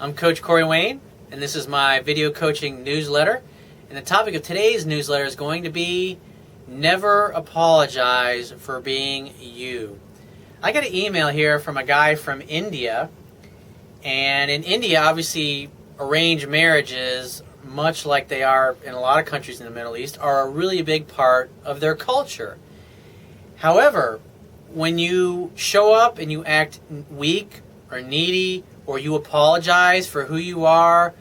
I'm Coach Corey Wayne, and this is my video coaching newsletter. And the topic of today's newsletter is going to be never apologize for being you. I got an email here from a guy from India, and in India, obviously, arranged marriages, much like they are in a lot of countries in the Middle East, are a really big part of their culture. However, when you show up and you act weak or needy, or you apologize for who you are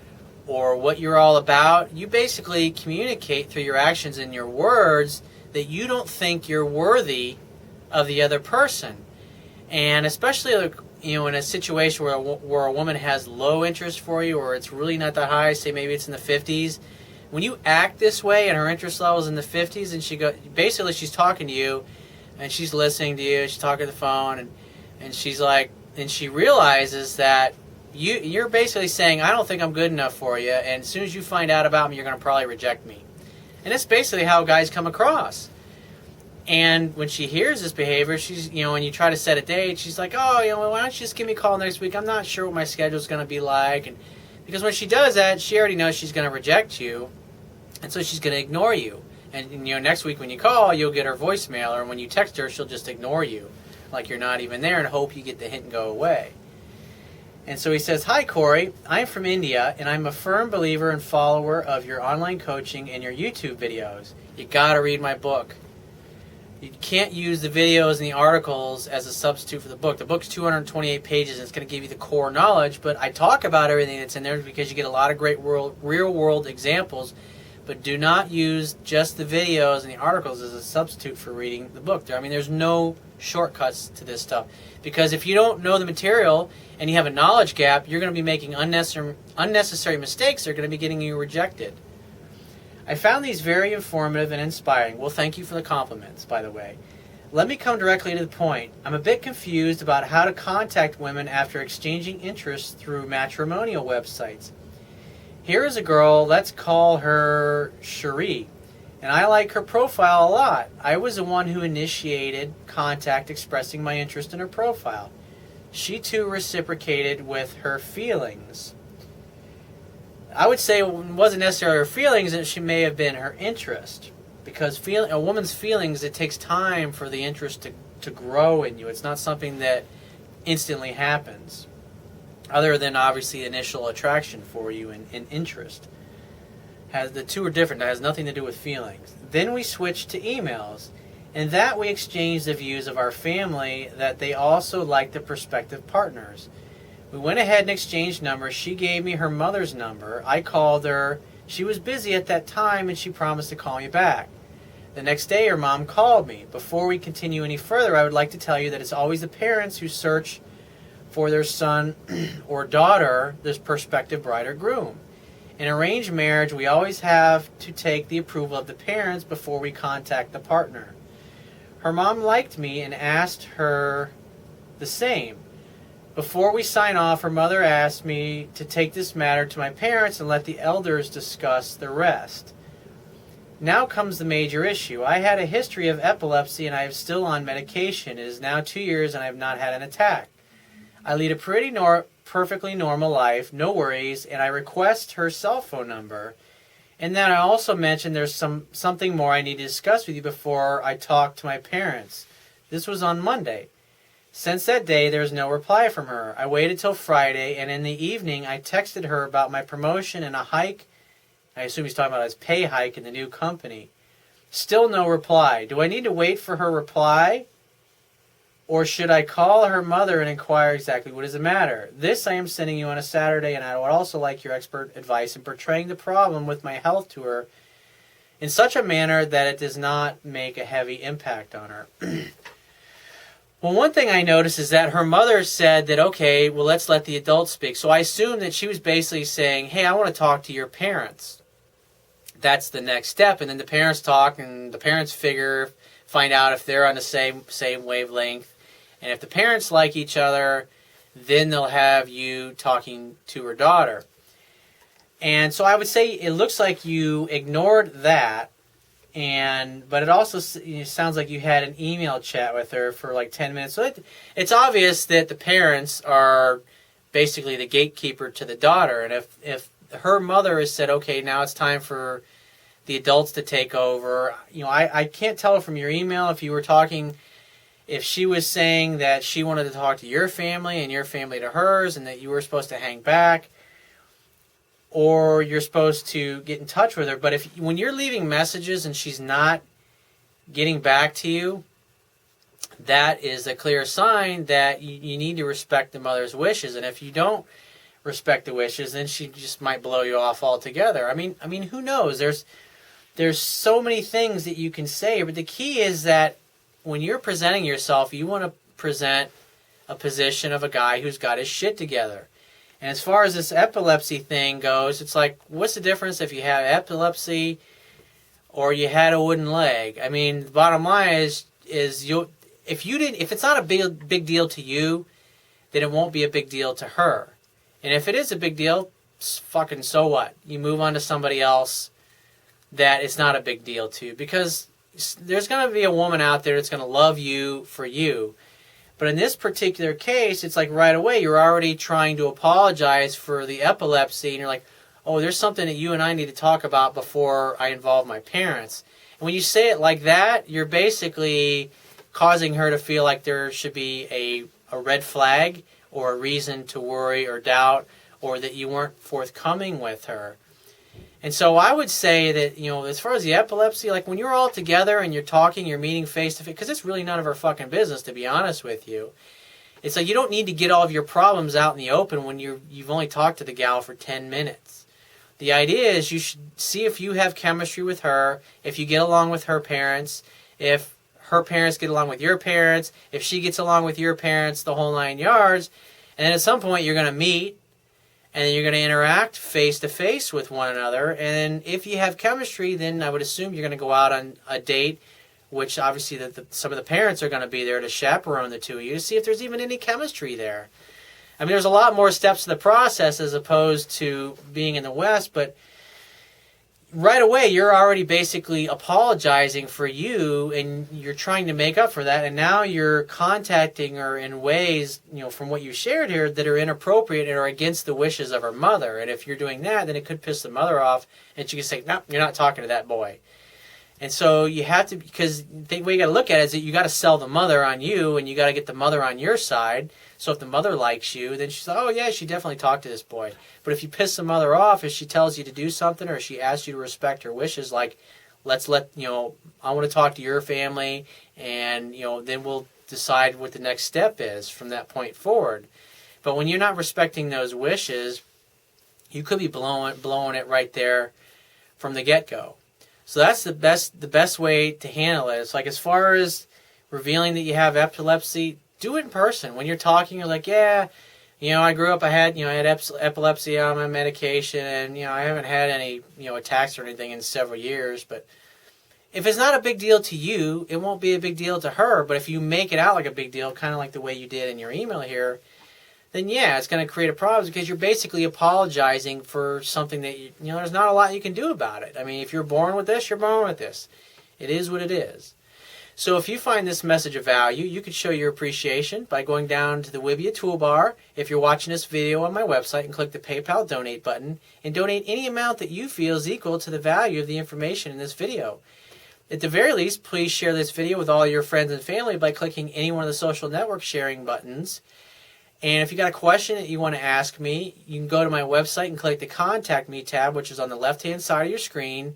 or what you're all about, you basically communicate through your actions and your words that you don't think you're worthy of the other person. And especially in a situation where a woman has low interest for you, or it's really not that high, say maybe it's in the 50s, when you act this way and her interest level is in the 50s, and basically she's talking to you and she's listening to you, she's talking to the phone, and she's like, and she realizes that you're basically saying, I don't think I'm good enough for you, and as soon as you find out about me, you're going to probably reject me. And that's basically how guys come across. And when she hears this behavior, she's, when you try to set a date, she's like, why don't you just give me a call next week? I'm not sure what my schedule's going to be like. And because when she does that, she already knows she's going to reject you, and so she's going to ignore you. And next week when you call, you'll get her voicemail, or when you text her, she'll just ignore you, like you're not even there, and hope you get the hint and go away. And so he says, "Hi Corey, I'm from India, and I'm a firm believer and follower of your online coaching and your YouTube videos. You gotta read my book. You can't use the videos and the articles as a substitute for the book. The book's 228 pages, and it's going to give you the core knowledge, but I talk about everything that's in there because you get a lot of great real-world examples, but do not use just the videos and the articles as a substitute for reading the book. There's no shortcuts to this stuff, because if you don't know the material and you have a knowledge gap, you're going to be making unnecessary mistakes that are going to be getting you rejected. I found these very informative and inspiring." Well, thank you for the compliments, by the way. "Let me come directly to the point. I'm a bit confused about how to contact women after exchanging interests through matrimonial websites. Here is a girl, let's call her Cherie, and I like her profile a lot. I was the one who initiated contact expressing my interest in her profile. She too reciprocated with her feelings." I would say it wasn't necessarily her feelings, and she may have been her interest. Because a woman's feelings, it takes time for the interest to grow in you. It's not something that instantly happens, other than obviously initial attraction for you and interest. The two are different. That has nothing to do with feelings. Then we switched to emails, and that we exchanged the views of our family that they also liked the prospective partners. We went ahead and exchanged numbers. She gave me her mother's number. I called her. She was busy at that time, and she promised to call me back. The next day, her mom called me. Before we continue any further, I would like to tell you that it's always the parents who search for their son or daughter, this prospective bride or groom. In arranged marriage, we always have to take the approval of the parents before we contact the partner. Her mom liked me and asked her the same. Before we sign off, her mother asked me to take this matter to my parents and let the elders discuss the rest. Now comes the major issue. I had a history of epilepsy, and I am still on medication. It is now 2 years, and I have not had an attack. I lead a perfectly normal life, no worries, and I request her cell phone number. And then I also mentioned there's something more I need to discuss with you before I talk to my parents. This was on Monday. Since that day, there's no reply from her. I waited till Friday, and in the evening, I texted her about my promotion and a hike. I assume he's talking about his pay hike in the new company. Still no reply. Do I need to wait for her reply? Or should I call her mother and inquire exactly what is the matter? This I am sending you on a Saturday, and I would also like your expert advice in portraying the problem with my health to her in such a manner that it does not make a heavy impact on her." Well, one thing I noticed is that her mother said that, okay, well, let's let the adults speak. So I assume that she was basically saying, hey, I want to talk to your parents. That's the next step. And then the parents talk, and the parents find out if they're on the same wavelength. And if the parents like each other, then they'll have you talking to her daughter. And so I would say it looks like you ignored that. But it also sounds like you had an email chat with her for like 10 minutes. So it's obvious that the parents are basically the gatekeeper to the daughter. And if her mother has said, okay, now it's time for the adults to take over, I can't tell from your email if you were talking, if she was saying that she wanted to talk to your family and your family to hers and that you were supposed to hang back, or you're supposed to get in touch with her. But when you're leaving messages and she's not getting back to you, that is a clear sign that you need to respect the mother's wishes. And if you don't respect the wishes, then she just might blow you off altogether. I mean, who knows? There's so many things that you can say, but the key is that when you're presenting yourself, you want to present a position of a guy who's got his shit together. And as far as this epilepsy thing goes, it's like, what's the difference if you have epilepsy or you had a wooden leg? I mean, the bottom line is if it's not a big deal to you, then it won't be a big deal to her. And if it is a big deal, fucking so what? You move on to somebody else that it's not a big deal to, because there's going to be a woman out there that's going to love you for you. But in this particular case, it's like right away you're already trying to apologize for the epilepsy, and you're like, oh, there's something that you and I need to talk about before I involve my parents. And when you say it like that, you're basically causing her to feel like there should be a red flag or a reason to worry or doubt, or that you weren't forthcoming with her. And so I would say that, as far as the epilepsy, like when you're all together and you're talking, you're meeting face to face, because it's really none of our fucking business, to be honest with you. It's like you don't need to get all of your problems out in the open when you've only talked to the gal for 10 minutes. The idea is you should see if you have chemistry with her, if you get along with her parents, if her parents get along with your parents, if she gets along with your parents, the whole 9 yards. And then at some point you're going to meet, and then you're going to interact face-to-face with one another. And if you have chemistry, then I would assume you're going to go out on a date, which obviously some of the parents are going to be there to chaperone the two of you to see if there's even any chemistry there. I mean, there's a lot more steps to the process as opposed to being in the West, but right away you're already basically apologizing for you, and you're trying to make up for that, and now you're contacting her in ways, from what you shared here, that are inappropriate and are against the wishes of her mother. And if you're doing that, then it could piss the mother off, and she can say, no, you're not talking to that boy. And so you have to, because the way you got to look at it is that you got to sell the mother on you, and you got to get the mother on your side. So if the mother likes you, then she's like, oh yeah, she definitely talked to this boy. But if you piss the mother off, if she tells you to do something, or she asks you to respect her wishes, like, I want to talk to your family, and then we'll decide what the next step is from that point forward. But when you're not respecting those wishes, you could be blowing it right there from the get-go. So that's the best way to handle it. It's like, as far as revealing that you have epilepsy, do it in person. When you're talking, you're like, yeah, I grew up, I had epilepsy on my medication, and, I haven't had any, attacks or anything in several years. But if it's not a big deal to you, it won't be a big deal to her. But if you make it out like a big deal, kind of like the way you did in your email here, then yeah, it's going to create a problem, because you're basically apologizing for something that, there's not a lot you can do about it. I mean, if you're born with this, you're born with this. It is what it is. So if you find this message of value, you can show your appreciation by going down to the Wibia toolbar if you're watching this video on my website, and click the PayPal donate button and donate any amount that you feel is equal to the value of the information in this video. At the very least, please share this video with all your friends and family by clicking any one of the social network sharing buttons. And if you got a question that you want to ask me, you can go to my website and click the Contact Me tab, which is on the left-hand side of your screen,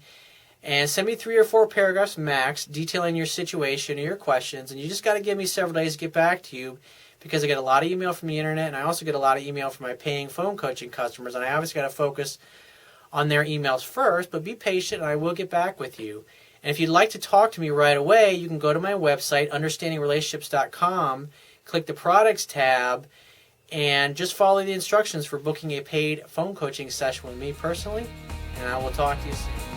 and send me 3 or 4 paragraphs max detailing your situation or your questions. And you just got to give me several days to get back to you, because I get a lot of email from the internet, and I also get a lot of email from my paying phone coaching customers, and I obviously got to focus on their emails first, but be patient and I will get back with you. And if you'd like to talk to me right away, you can go to my website, understandingrelationships.com, click the Products tab, and just follow the instructions for booking a paid phone coaching session with me personally, and I will talk to you soon.